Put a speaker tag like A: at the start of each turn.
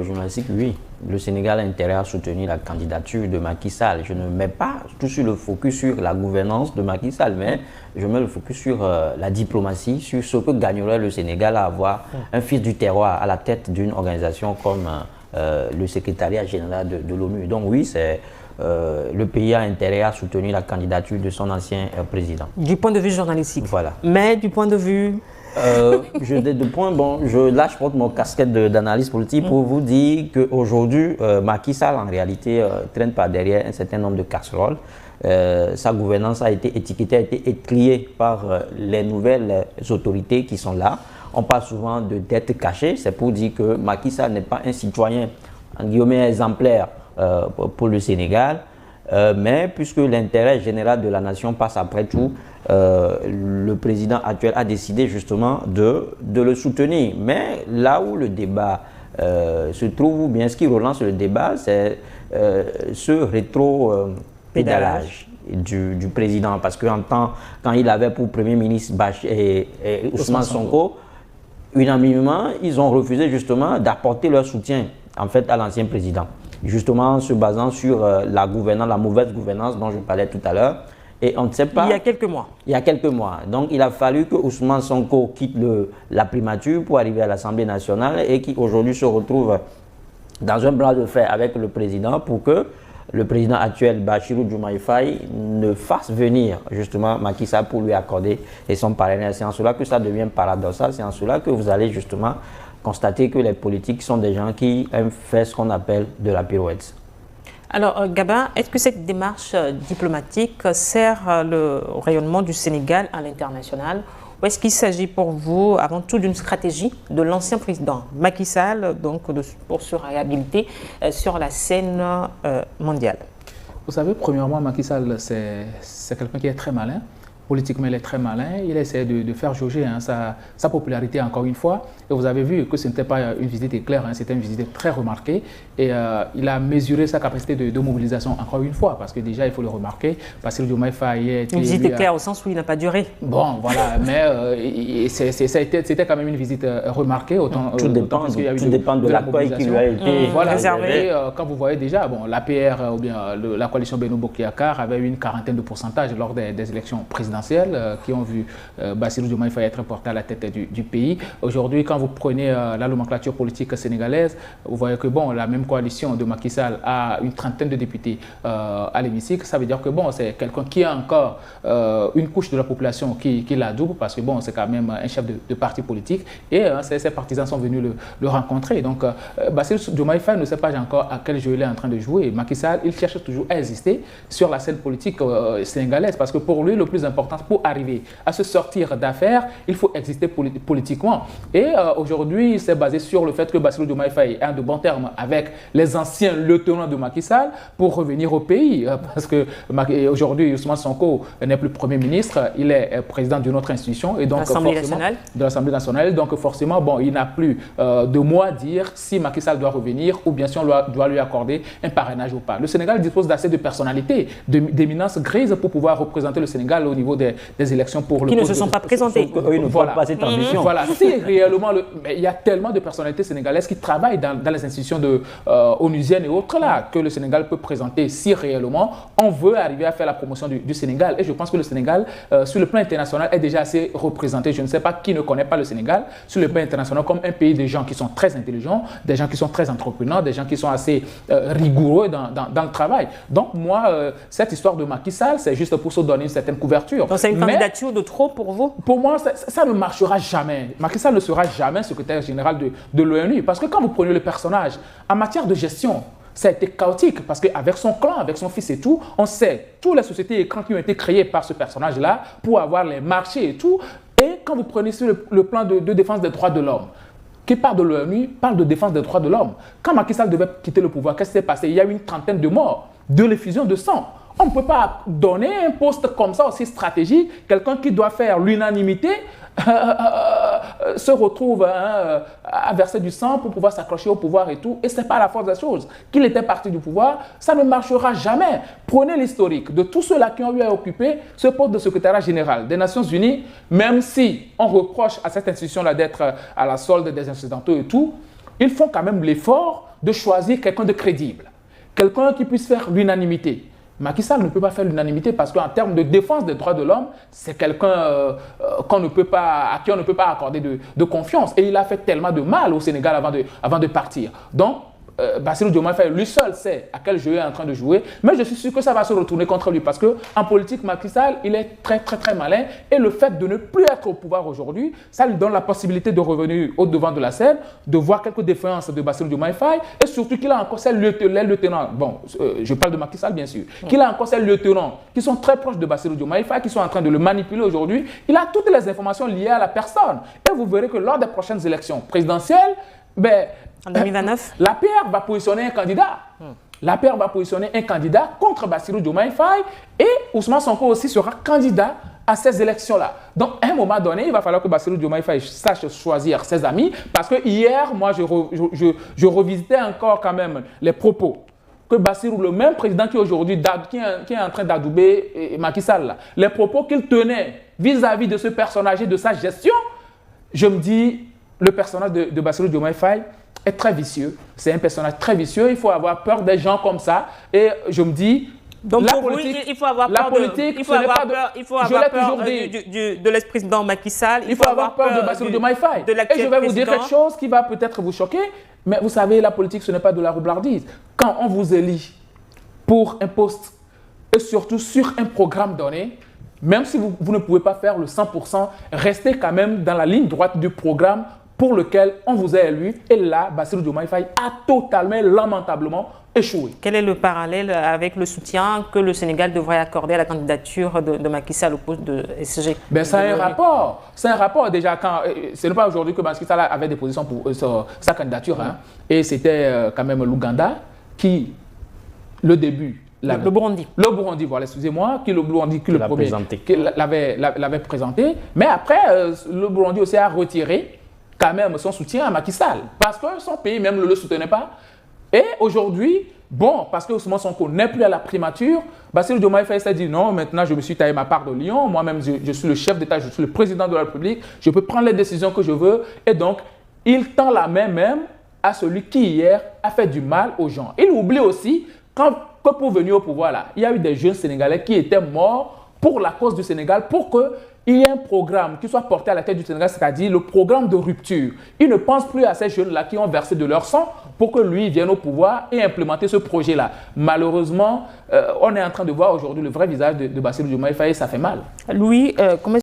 A: journalistique, oui. Le Sénégal a intérêt à soutenir la candidature de Macky Sall. Je ne mets pas tout sur le focus sur la gouvernance de Macky Sall, mais je mets le focus sur la diplomatie, sur ce que gagnerait le Sénégal à avoir un fils du terroir à la tête d'une organisation comme le secrétariat général de l'ONU. Donc oui, le pays a intérêt à soutenir la candidature de son ancien président.
B: Du point de vue journalistique.
A: Voilà.
B: Mais du point de vue...
A: Là, je porte mon casquette d'analyste politique pour vous dire qu'aujourd'hui, Macky Sall, en réalité, traîne par derrière un certain nombre de casseroles. Sa gouvernance a été étiquetée, a été étriée par les nouvelles autorités qui sont là. On parle souvent de dette cachée. C'est pour dire que Macky Sall n'est pas un citoyen, en guillemets, exemplaire pour le Sénégal. Mais puisque l'intérêt général de la nation passe après tout, le président actuel a décidé justement de le soutenir. Mais là où le débat se trouve, ou bien ce qui relance le débat, c'est ce rétro-pédalage du président. Parce que quand il avait pour Premier ministre Ousmane Sonko, unanimement, ils ont refusé justement d'apporter leur soutien en fait à l'ancien président. Justement en se basant sur la mauvaise gouvernance dont je parlais tout à l'heure. Et on ne sait pas...
B: Il y a quelques mois.
A: Il y a quelques mois. Donc, il a fallu que Ousmane Sonko quitte la primature pour arriver à l'Assemblée nationale et qui aujourd'hui se retrouve dans un bras de fer avec le président pour que le président actuel, Bassirou Diomaye Faye, ne fasse venir justement Macky Sall pour lui accorder et son parrainage. C'est en cela que ça devient paradoxal. C'est en cela que vous allez justement constater que les politiques sont des gens qui aiment faire ce qu'on appelle de la pirouette.
B: Alors, Gabin, est-ce que cette démarche diplomatique sert le rayonnement du Sénégal à l'international ou est-ce qu'il s'agit pour vous avant tout d'une stratégie de l'ancien président Macky Sall pour se réhabiliter sur la scène mondiale?
C: Vous savez, premièrement, Macky Sall, c'est quelqu'un qui est très malin. Politiquement, il est très malin. Il essaie de faire jauger sa popularité encore une fois. Et vous avez vu que ce n'était pas une visite éclair, c'était une visite très remarquée. Et il a mesuré sa capacité de mobilisation encore une fois. Parce que déjà, il faut le remarquer, Bassirou Diomaye Faye...
B: Une visite éclair au sens où il n'a pas duré.
C: Bon, voilà. Mais c'était quand même une visite remarquée.
A: Tout dépend de l'accueil qui lui a été
C: réservé. Quand vous voyez déjà, bon, l'APR ou bien la coalition Benno Bokk Yakaar avait une quarantaine de pourcentage lors des élections présidentielles qui ont vu Bassirou Diomaye Faye être porté à la tête du pays. Aujourd'hui, quand vous prenez la nomenclature politique sénégalaise, vous voyez que bon, la même coalition de Macky Sall a une trentaine de députés à l'hémicycle. Ça veut dire que bon, c'est quelqu'un qui a encore une couche de la population qui la double parce que bon, c'est quand même un chef de parti politique et ses partisans sont venus le rencontrer. Donc, Bassirou Diomaye Faye ne sait pas encore à quel jeu il est en train de jouer. Macky Sall, il cherche toujours à exister sur la scène politique sénégalaise parce que pour lui, le plus important, pour arriver à se sortir d'affaires, il faut exister politiquement. Et aujourd'hui, c'est basé sur le fait que Bassirou Diomaye Faye est en de bons termes avec les anciens lieutenants de Macky Sall pour revenir au pays. Parce que aujourd'hui, Ousmane Sonko n'est plus Premier ministre, il est président d'une autre institution. Et donc, de l'Assemblée nationale. Donc forcément, bon, il n'a plus de mots à dire si Macky Sall doit revenir ou bien si on doit lui accorder un parrainage ou pas. Le Sénégal dispose d'assez de personnalités, d'éminence grise pour pouvoir représenter le Sénégal au niveau des élections pour le...
B: Qui ne se sont pas présentés.
A: Ils ne voilà. Pas cette ambition.
C: Voilà, si réellement... Mais il y a tellement de personnalités sénégalaises qui travaillent dans les institutions onusiennes et autres là, que le Sénégal peut présenter si réellement on veut arriver à faire la promotion du Sénégal. Et je pense que le Sénégal, sur le plan international, est déjà assez représenté. Je ne sais pas qui ne connaît pas le Sénégal sur le plan international comme un pays de gens qui sont très intelligents, des gens qui sont très entrepreneurs, des gens qui sont assez rigoureux dans le travail. Donc moi, cette histoire de Macky Sall, c'est juste pour se donner une certaine couverture.
B: Donc c'est une candidature de trop pour vous?
C: Pour moi, ça ne marchera jamais. Macky Sall ne sera jamais secrétaire général de l'ONU. Parce que quand vous prenez le personnage, en matière de gestion, ça a été chaotique parce qu'avec son clan, avec son fils et tout, on sait, toutes les sociétés écrans qui ont été créées par ce personnage-là pour avoir les marchés et tout. Et quand vous prenez sur le plan de défense des droits de l'homme, qui parle de l'ONU, parle de défense des droits de l'homme. Quand Macky Sall devait quitter le pouvoir, qu'est-ce qui s'est passé? Il y a eu une trentaine de morts, de l'effusion de sang. On ne peut pas donner un poste comme ça aussi stratégique, quelqu'un qui doit faire l'unanimité, se retrouve à verser du sang pour pouvoir s'accrocher au pouvoir et tout. Et ce n'est pas la force des choses. Qu'il était parti du pouvoir, ça ne marchera jamais. Prenez l'historique de tous ceux-là qui ont eu à occuper ce poste de secrétariat général des Nations Unies, même si on reproche à cette institution-là d'être à la solde des incidentaux et tout, ils font quand même l'effort de choisir quelqu'un de crédible, quelqu'un qui puisse faire l'unanimité. Macky Sall ne peut pas faire l'unanimité parce qu'en termes de défense des droits de l'homme, c'est quelqu'un à qui on ne peut pas accorder de confiance. Et il a fait tellement de mal au Sénégal avant de partir. Donc, Bassirou Diomaye Faye, lui seul sait à quel jeu il est en train de jouer, mais je suis sûr que ça va se retourner contre lui parce qu'en politique, Macky Sall, il est très malin et le fait de ne plus être au pouvoir aujourd'hui, ça lui donne la possibilité de revenir au devant de la scène, de voir quelques défaillances de Bassirou Diomaye Faye et surtout qu'il a encore ces lieutenants, bon, je parle de Macky Sall bien sûr, qu'il a encore ces lieutenants qui sont très proches de Bassirou Diomaye Faye, qui sont en train de le manipuler aujourd'hui. Il a toutes les informations liées à la personne et vous verrez que lors des prochaines élections présidentielles,
B: en 2029,
C: l'APR va positionner un candidat. L'APR va positionner un candidat contre Bassirou Diomaye Faye et Ousmane Sonko aussi sera candidat à ces élections-là. Donc, à un moment donné, il va falloir que Bassirou Diomaye Faye sache choisir ses amis parce que hier, moi, je revisitais encore quand même les propos que Bassirou, le même président qui aujourd'hui qui est en train d'adouber Macky Sall, là, les propos qu'il tenait vis-à-vis de ce personnage et de sa gestion, je me dis, le personnage de Bassirou Diomaye Faye est très vicieux. C'est un personnage très vicieux. Il faut avoir peur des gens comme ça. Et je me dis,
B: donc la politique, il faut avoir peur de l'ex-président Macky Sall.
C: Il faut avoir peur de Bassirou Diomaye Faye. Et je vais vous dire quelque chose qui va peut-être vous choquer. Mais vous savez, la politique, ce n'est pas de la roublardise. Quand on vous élit pour un poste et surtout sur un programme donné, même si vous ne pouvez pas faire le 100%, restez quand même dans la ligne droite du programme pour lequel on vous a élu. Et là, Bassirou Diomaye Faye a totalement, lamentablement échoué.
B: Quel est le parallèle avec le soutien que le Sénégal devrait accorder à la candidature de Macky Sall au poste de SG?
C: C'est un rapport. C'est un rapport déjà. Ce n'est pas aujourd'hui que Macky Sall avait des positions pour sa candidature. Hein. Et c'était quand même l'Ouganda qui, le début,
B: le Burundi.
C: Le Burundi, voilà, excusez-moi, qui l'avait présenté. Mais après, le Burundi aussi a retiré quand même son soutien à Macky Sall. Parce que son pays même ne le soutenait pas. Et aujourd'hui, bon, parce que Ousmane Sonko n'est plus à la primature, Bassirou Diomaye Faye s'est dit non, maintenant je me suis taillé ma part de lion, moi-même je suis le chef d'État, je suis le président de la République, je peux prendre les décisions que je veux. Et donc, il tend la main même à celui qui hier a fait du mal aux gens. Il oublie aussi que pour venir au pouvoir, là, il y a eu des jeunes Sénégalais qui étaient morts pour la cause du Sénégal, pour qu'il y ait un programme qui soit porté à la tête du Sénégal, c'est-à-dire le programme de rupture. Il ne pense plus à ces jeunes-là qui ont versé de leur sang pour que lui vienne au pouvoir et implémenter ce projet-là. Malheureusement, on est en train de voir aujourd'hui le vrai visage de Bassirou Diomaye Faye et ça fait mal.
B: Louis, comment